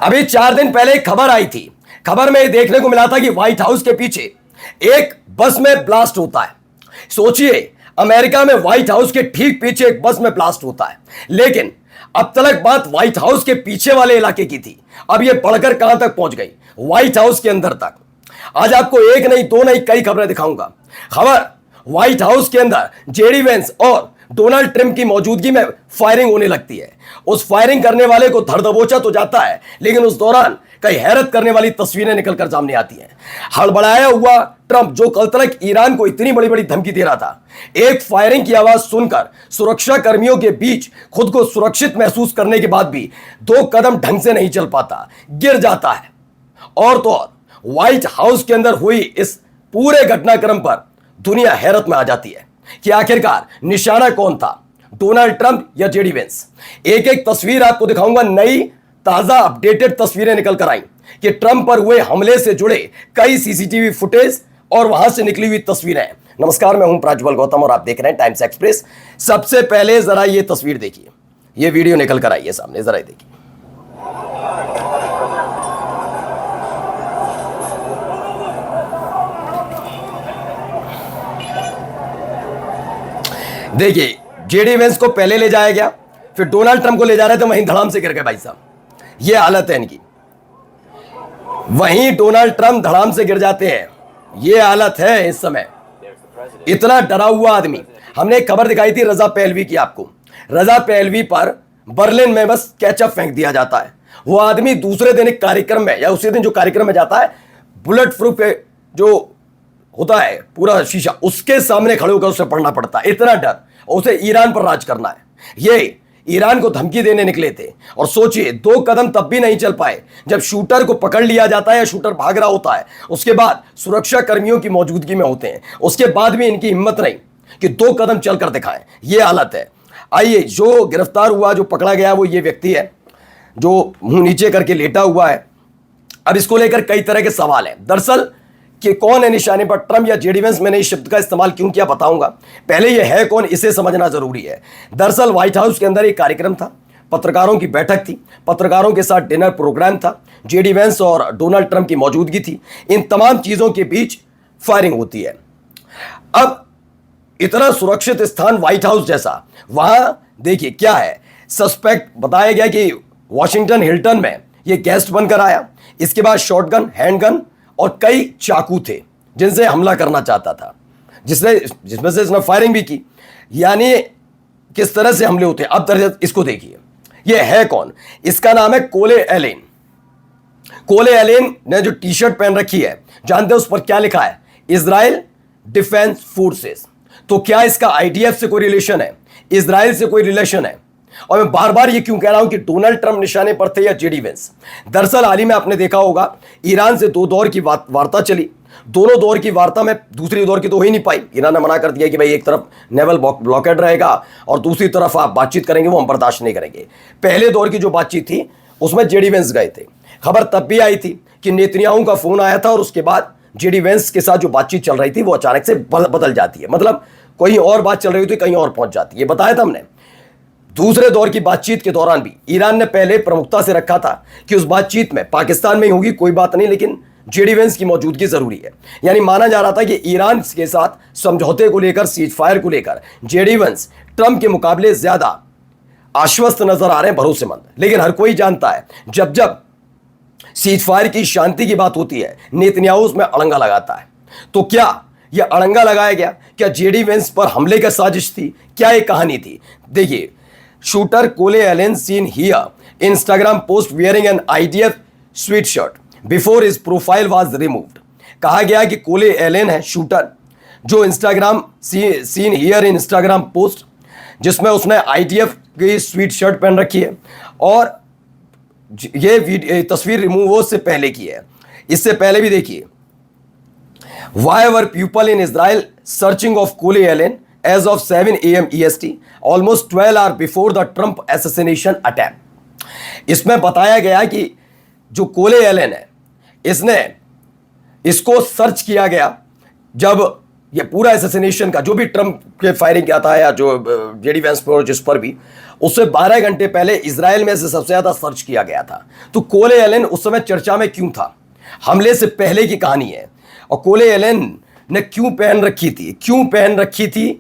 अभी 4 दिन पहले एक खबर आई थी। खबर में देखने को मिला था कि व्हाइट हाउस के पीछे एक बस में ब्लास्ट होता है। सोचिए, अमेरिका में व्हाइट हाउस के ठीक पीछे एक बस में ब्लास्ट होता है। लेकिन अब तक बात व्हाइट हाउस के पीछे वाले इलाके की थी, अब यह बढ़कर कहां तक पहुंच गई, व्हाइट हाउस के अंदर तक। आज आपको एक नहीं, दो नहीं, कई खबरें दिखाऊंगा। खबर व्हाइट हाउस के अंदर जेडी वेंस और डोनाल्ड ट्रंप की मौजूदगी में फायरिंग होने लगती है। उस फायरिंग करने वाले को धर दबोचा तो जाता है, लेकिन उस दौरान कई हैरत करने वाली तस्वीरें निकलकर सामने आती हैं। हड़बड़ाया हुआ ट्रंप, जो कल तक ईरान को इतनी बड़ी बड़ी धमकी दे रहा था, एक फायरिंग की आवाज सुनकर सुरक्षा कर्मियों के बीच खुद को सुरक्षित महसूस करने के बाद भी 2 कदम ढंग से नहीं चल पाता, गिर जाता है। और तो और व्हाइट हाउस के अंदर हुई इस पूरे घटनाक्रम पर दुनिया हैरत में आ जाती है कि आखिरकार निशाना कौन था, डोनाल्ड ट्रंप या जेडी वेंस। एक एक तस्वीर आपको दिखाऊंगा। नई ताजा अपडेटेड तस्वीरें निकल कर आई कि ट्रंप पर हुए हमले से जुड़े कई सीसीटीवी फुटेज और वहां से निकली हुई तस्वीरें। नमस्कार, मैं हूं प्रज्वल गौतम और आप देख रहे हैं टाइम्स एक्सप्रेस। सबसे पहले जरा ये तस्वीर देखिए, ये वीडियो निकल कर आई है सामने, जरा देखिए। देखिए, जेडी वेंस को पहले ले जाया गया, फिर डोनाल्ड ट्रंप को ले जा रहे थे, वहीं धड़ाम से गिर गए भाई साहब। ये हालत है इनकी। वहीं डोनाल्ड ट्रंप धड़ाम से गिर जाते हैं। ये हालत है इस समय। इतना डरा हुआ आदमी। हमने एक खबर दिखाई थी रजा पहलवी की आपको। रजा पहलवी पर बर्लिन में बस केचप फेंक दिया जाता है। वो आदमी दूसरे दिन एक कार्यक्रम में या उसी दिन जो कार्यक्रम में जाता है, बुलेट प्रूफ जो होता है पूरा शीशा, उसके सामने खड़े होकर उसे पढ़ना पड़ता है। इतना डर, उसे ईरान पर राज करना है। ये ईरान को धमकी देने निकले थे और सोचिए 2 कदम तब भी नहीं चल पाए जब शूटर को पकड़ लिया जाता है या शूटर भाग रहा होता है। उसके बाद सुरक्षा कर्मियों की मौजूदगी में होते हैं, उसके बाद भी इनकी हिम्मत नहीं कि 2 कदम चलकर दिखाएं। ये हालत है। आइए, जो गिरफ्तार हुआ, जो पकड़ा गया, वो ये व्यक्ति है जो मुंह नीचे करके लेटा हुआ है। अब इसको लेकर कई तरह के सवाल हैं। दरअसल कि कौन है निशाने पर, ट्रंप या जेडी वेंस। मैंने इस शब्द का इस्तेमाल क्यों किया बताऊंगा। पहले ये है कौन, इसे समझना जरूरी है। दरअसल व्हाइट हाउस के अंदर एक कार्यक्रम था, पत्रकारों की बैठक थी, पत्रकारों के साथ डिनर प्रोग्राम था, जेडी वेंस और डोनाल्ड ट्रंप की मौजूदगी थी। इन तमाम चीजों के बीच फायरिंग होती है। अब इतना सुरक्षित स्थान व्हाइट हाउस जैसा, वहां देखिए क्या है। सस्पेक्ट बताया गया कि वॉशिंगटन हिल्टन में यह गेस्ट बनकर आया। इसके बाद शॉटगन, हैंडगन और कई चाकू थे जिनसे हमला करना चाहता था, जिसमें से इसने फायरिंग भी की। यानी किस तरह से हमले होते हैं। अब तरह इसको देखिए, यह है कौन। इसका नाम है कोले एलेन। कोले एलेन ने जो टी शर्ट पहन रखी है, जानते हैं उस पर क्या लिखा है, इजराइल डिफेंस फोर्सेस। तो क्या इसका आईडीएफ से कोई रिलेशन है, इजराइल से कोई रिलेशन है? और मैं बार बार ये क्यों कह रहा हूं कि डोनाल्ड ट्रंप निशाने पर थे या जेडी वेंस। दरअसल हाल ही में आपने देखा होगा, ईरान से 2 दौर की वार्ता चली। दोनों दौर की वार्ता में दूसरी दौर की तो हो ही नहीं पाई। ईरान ने मना कर दिया कि भाई एक तरफ नेवल ब्लॉकेड रहेगा और दूसरी तरफ आप बातचीत करेंगे, वो हम बर्दाश्त नहीं करेंगे। पहले दौर की जो बातचीत थी उसमें जेडी वेंस गए थे। खबर तब भी आई थी कि नेतन्याहू का फोन आया था और उसके बाद जेडी वेंस के साथ जो बातचीत चल रही थी वो अचानक से बदल जाती है। मतलब कोई और बात चल रही थी, कहीं और पहुंच जाती है। बताया था हमने। दूसरे दौर की बातचीत के दौरान भी ईरान ने पहले प्रमुखता से रखा था कि उस बातचीत में पाकिस्तान में ही होगी, कोई बात नहीं, लेकिन जेडी वेंस की मौजूदगी जरूरी है। यानी माना जा रहा था कि ईरान के साथ समझौते को लेकर, सीज फायर को लेकर जेडी वेंस ट्रंप के मुकाबले ज्यादा आश्वस्त नजर आ रहे हैं, भरोसेमंद। लेकिन हर कोई जानता है जब जब सीज फायर की, शांति की बात होती है, नेतन्याहू उसमें अड़ंगा लगाता है। तो क्या यह अड़ंगा लगाया गया? क्या जेडी वेंस पर हमले की साजिश थी? क्या यह कहानी थी? देखिए, shooter Cole Allen seen here Instagram post wearing an IDF sweatshirt before his profile was removed. कहा गया कि कोले एलेन है शूटर जो Instagram seen here in Instagram post, जिसमें उसने आईडीएफ की स्वीट शर्ट पहन रखी है और ये तस्वीर रिमूव हो उससे पहले की है। इससे पहले भी देखिए, Why were people in Israel searching of Kole Allen as of 7 a.m. EST, almost 12 hours before the Trump assassination attempt? इसमें बताया गया कि जो कोले एलेन है, इसको सर्च किया गया जब ये पूरा एसेसिनेशन का जो भी ट्रंप के फायरिंग किया था या जो जेडी वेंस पर जिस पर भी, उससे 12 घंटे पहले इजराइल में से सबसे ज्यादा सर्च किया गया था। तो कोले एलन उस समय चर्चा में क्यों था? हमले से पहले की कहानी है। और कोले एलन ने क्यों पहन रखी थी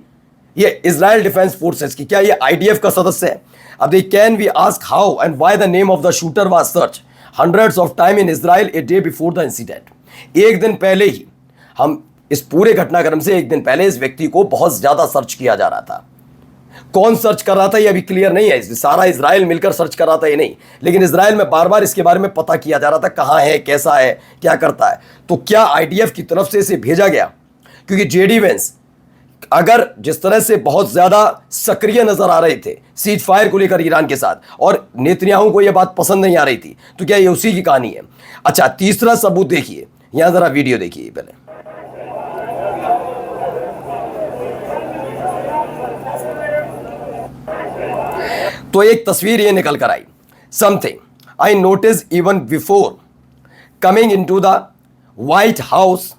ये इजराइल डिफेंस फोर्सेस की? क्या ये आईडीएफ का सदस्य है? अब देखिए, can we ask how and why the name of the shooter was search hundreds of time in Israel a day before the incident. एक दिन पहले ही, हम इस पूरे घटनाक्रम से एक दिन पहले इस व्यक्ति को बहुत ज्यादा सर्च किया जा रहा था। कौन सर्च कर रहा था ये अभी क्लियर नहीं है। सारा इजराइल मिलकर सर्च कर रहा था ये नहीं, लेकिन इजराइल में बार बार इसके बारे में पता किया जा रहा था, कहां है, कैसा है, क्या करता है। तो क्या आईडीएफ की तरफ से इसे भेजा गया? क्योंकि जेडी वेंस अगर जिस तरह से बहुत ज्यादा सक्रिय नजर आ रहे थे सीज फायर को लेकर ईरान के साथ, और नेतन्याहू को यह बात पसंद नहीं आ रही थी, तो क्या ये उसी की कहानी है? अच्छा, तीसरा सबूत देखिए, यहां जरा वीडियो देखिए पहले। तो एक तस्वीर ये निकल कर आई। Something I notice even before coming into the White House,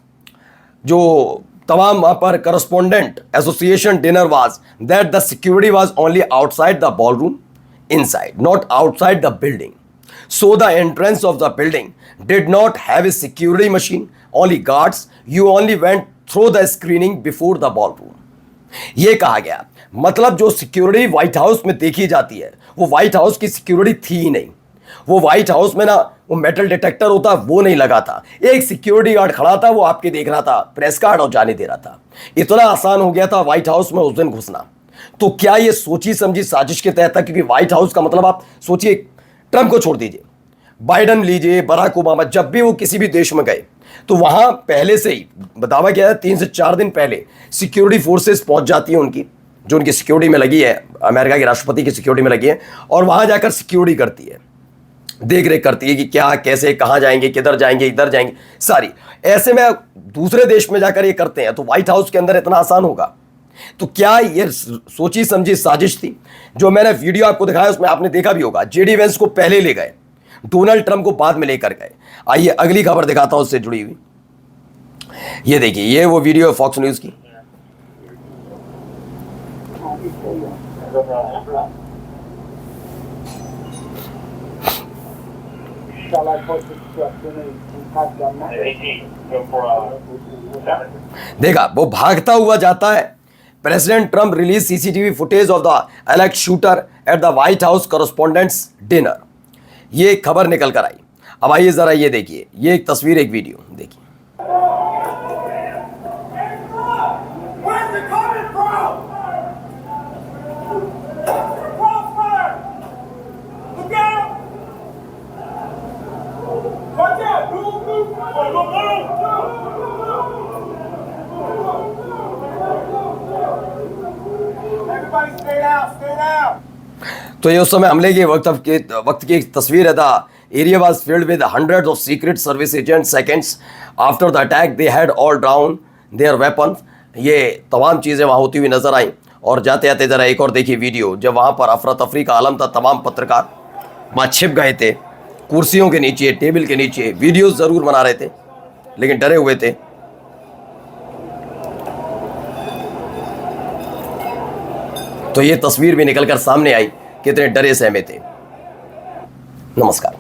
जो तमाम वहां पर correspondent association dinner was that the security was only outside the ballroom inside, not outside the building. So the entrance of the building did not have a security machine, only guards. You only went through the screening before the ballroom. ये कहा गया, मतलब जो security white house में देखी जाती है वो व्हाइट हाउस की सिक्योरिटी थी ही नहीं। वो व्हाइट हाउस में ना वो मेटल डिटेक्टर होता वो नहीं लगा था, एक सिक्योरिटी गार्ड खड़ा था, वो आपके देख रहा था प्रेस कार्ड और जाने दे रहा था। इतना आसान हो गया था व्हाइट हाउस में उस दिन घुसना। तो क्या ये सोची समझी साजिश के तहत था? क्योंकि व्हाइट हाउस का मतलब आप सोचिए, ट्रंप को छोड़ दीजिए, बाइडन लीजिए, बराक ओबामा, जब भी वो किसी भी देश में गए तो वहां पहले से ही दावा किया है 3 से 4 दिन पहले सिक्योरिटी फोर्सेस पहुंच जाती है उनकी, जो उनकी सिक्योरिटी में लगी है, अमेरिका के राष्ट्रपति की सिक्योरिटी में लगी है, और वहां जाकर सिक्योरिटी करती है, देख रेख करती है कि क्या, कैसे, कहां जाएंगे, किधर जाएंगे, इधर जाएंगे, सारी। ऐसे में दूसरे देश में जाकर ये करते हैं, तो व्हाइट हाउस के अंदर इतना आसान होगा? तो क्या ये सोची समझी साजिश थी? जो मैंने वीडियो आपको दिखाया उसमें आपने देखा भी होगा, जेडी वेंस को पहले ले गए, डोनाल्ड ट्रंप को बाद में लेकर गए। आइए अगली खबर दिखाता हूं उससे जुड़ी हुई। ये देखिए, ये वो वीडियो है फॉक्स न्यूज की। देखा, वो भागता हुआ जाता है। President Trump release CCTV footage of the alleged shooter at the White House correspondents dinner. ये खबर निकल कर आई। अब आइए जरा ये देखिए, ये एक तस्वीर, एक वीडियो देखिए। तो ये उस समय हमले के वक्त की एक तस्वीर है। The area was filled with hundreds of secret service agent. Seconds after the attack they had all drawn their weapon. ये तमाम चीज़ें वहाँ होती हुई नजर आई। और जाते जाते ज़रा एक और देखिए वीडियो, जब वहाँ पर अफरा तफरी का आलम था, तमाम पत्रकार वहाँ छिप गए थे, कुर्सियों के नीचे, टेबल के नीचे, वीडियोज़ ज़रूर बना रहे थे लेकिन डरे हुए थे। तो ये तस्वीर भी निकलकर सामने आई, कितने डरे सहमे थे। नमस्कार।